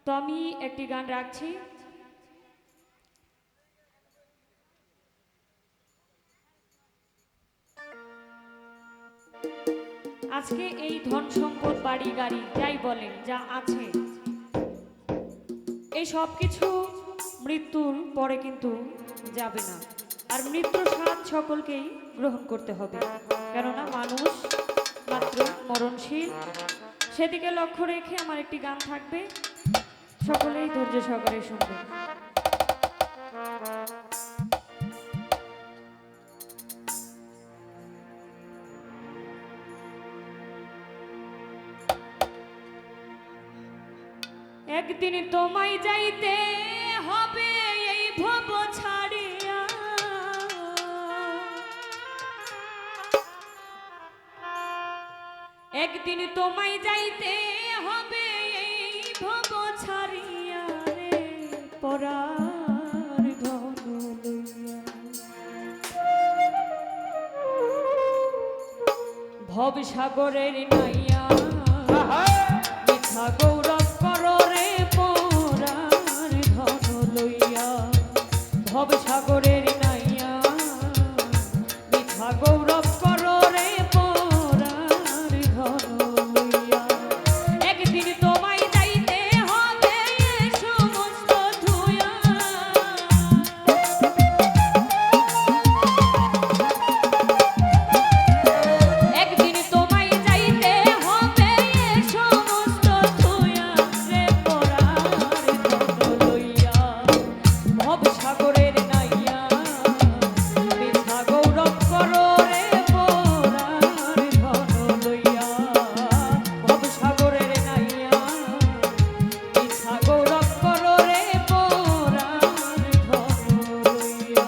তো আমি একটি গান রাখছি। আজকে এই ধন সম্পদ বাড়ি গাড়ি যাই বলেন যা আছে, এই সব কিছু মৃত্যুর পরে কিন্তু যাবে না। আর মৃত্যুর স্বাদ সকলকেই গ্রহণ করতে হবে, কেননা মানুষ মাত্র মরণশীল। সেদিকে লক্ষ্য রেখে আমার একটি গান থাকবে, সকলেই ধৈর্য সহকারে শুনবে। একদিন তোমায় যাইতে হবে এই ভব ছাড়িয়া, একদিন তোমায় যাইতে হবে এই ভব ছাড়িয়া রে পরার ধন লইয়া। ভব সাগরের নাইয়া মিথ্যা গৌরব করো রে পরার ধন লইয়া। ভব সাগরের নাইয়া মিথ্যা গৌরব করো রে পরার ধন লইয়া। একদিন তোমায় যাইতে হবে সমস্ত ধুয়া, একদিন তোমায় যাইতে হবে সমস্ত ধুয়া রে পরার ধন লইয়া। ভব সাগরের নাইয়া মিথ্যা গৌরব করো রে পরার ধন লইয়া। ভব সাগরের নাইয়া মিথ্যা গৌরব করো রে পরার ধন লইয়া।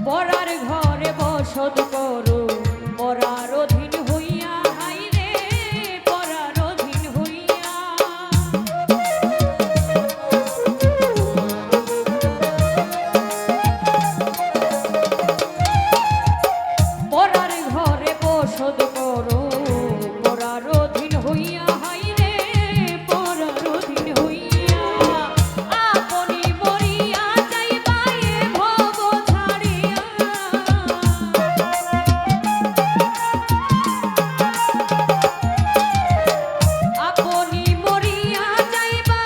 পরার ঘরে বসত করো পরার অধীন হইয়া, হাইরে পরার অধীন হইয়া। পরার ঘরে বসত করো পরার অধীন হইয়া, হাইরে পরার অধীন হইয়া। আপনি মরিয়া যাইবা এ ভব ছাড়িয়া, আপনি মরিয়া যাইবা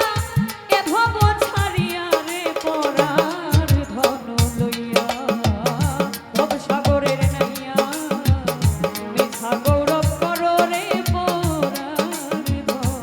এ ভব ছাড়িয়া রে পরার ধন লইয়া। ভব সাগরের নাইয়া মিথ্যা গৌরব করো রে পরার ধন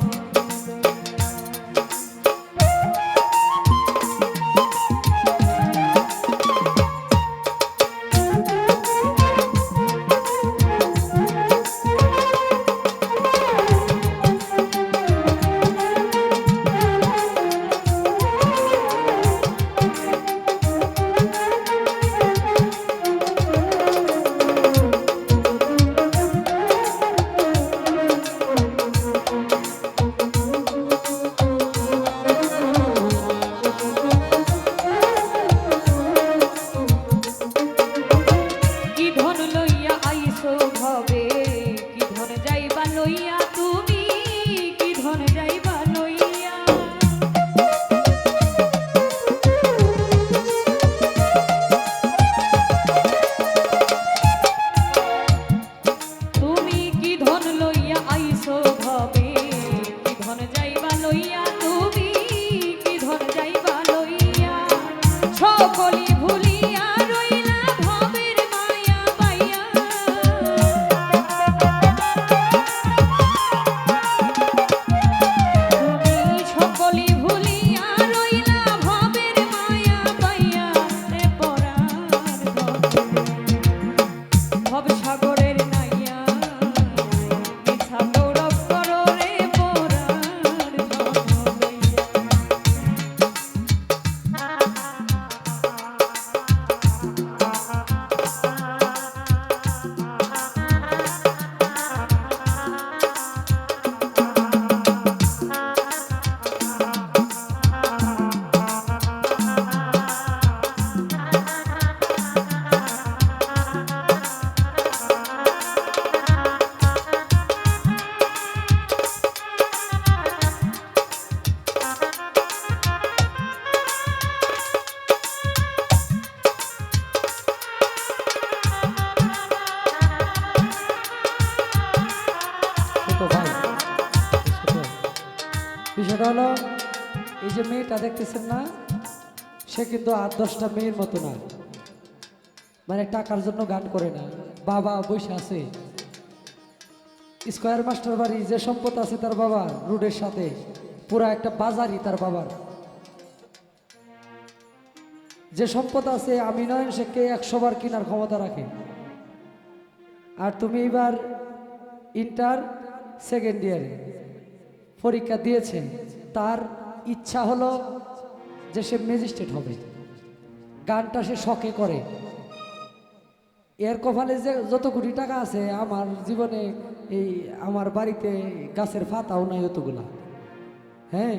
কি ধন লইয়া আইছো ভবে, কি ধন যাইবা লইয়া তুমি, কি ধন যাইবা লইয়া। তুমি কি ধন লইয়া আইছো ভবে, কি ধন যাইবা লইয়া তুমি, কি ধন যাইবা লইয়া। সকলি ভুলিয়া রইলা ভবের মায়া পাইয়া, তুমি সকলি ভুলিয়া এই যে মেয়েটা দেখতেছেন না, সে কিন্তু 8-10টা মেয়ের মতো না, মানে টাকার জন্য গান করে না। বাবা বসে আছে স্কয়ার মাস্টার বাড়ি, যে সম্পদ আছে তার বাবার রোডের সাথে, পুরা একটা বাজারই তার বাবার। যে সম্পদ আছে আমি নয়, সে কে 100 বার কেনার ক্ষমতা রাখে। আর তুমি এবার ইন্টার সেকেন্ড ইয়ারে পরীক্ষা দিয়েছে, তার ইচ্ছা হলো যে সে ম্যাজিস্ট্রেট হবে, গানটা সে শখে করে। এর কপালে যে যত কোটি টাকা আছে, আমার জীবনে এই আমার বাড়িতে গাছের পাতাও নাই অতগুলা। হ্যাঁ,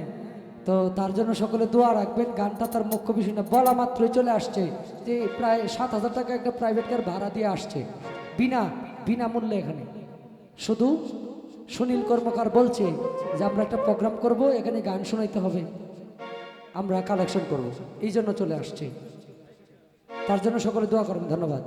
তো তার জন্য সকলে দোয়া রাখবেন। গানটা তার মুখ্য বিষয় না, বলা মাত্রই চলে আসছে যে প্রায় 7,000 টাকা একটা প্রাইভেট কার ভাড়া দিয়ে আসছে বিনামূল্যে এখানে। শুধু সুনীল কর্মকার বলছে যে আমরা একটা প্রোগ্রাম করব, এখানে গান শোনাইতে হবে, আমরা কালেকশন করব, এই জন্য চলে আসছে। তার জন্য সকলে দোয়া করবেন। ধন্যবাদ।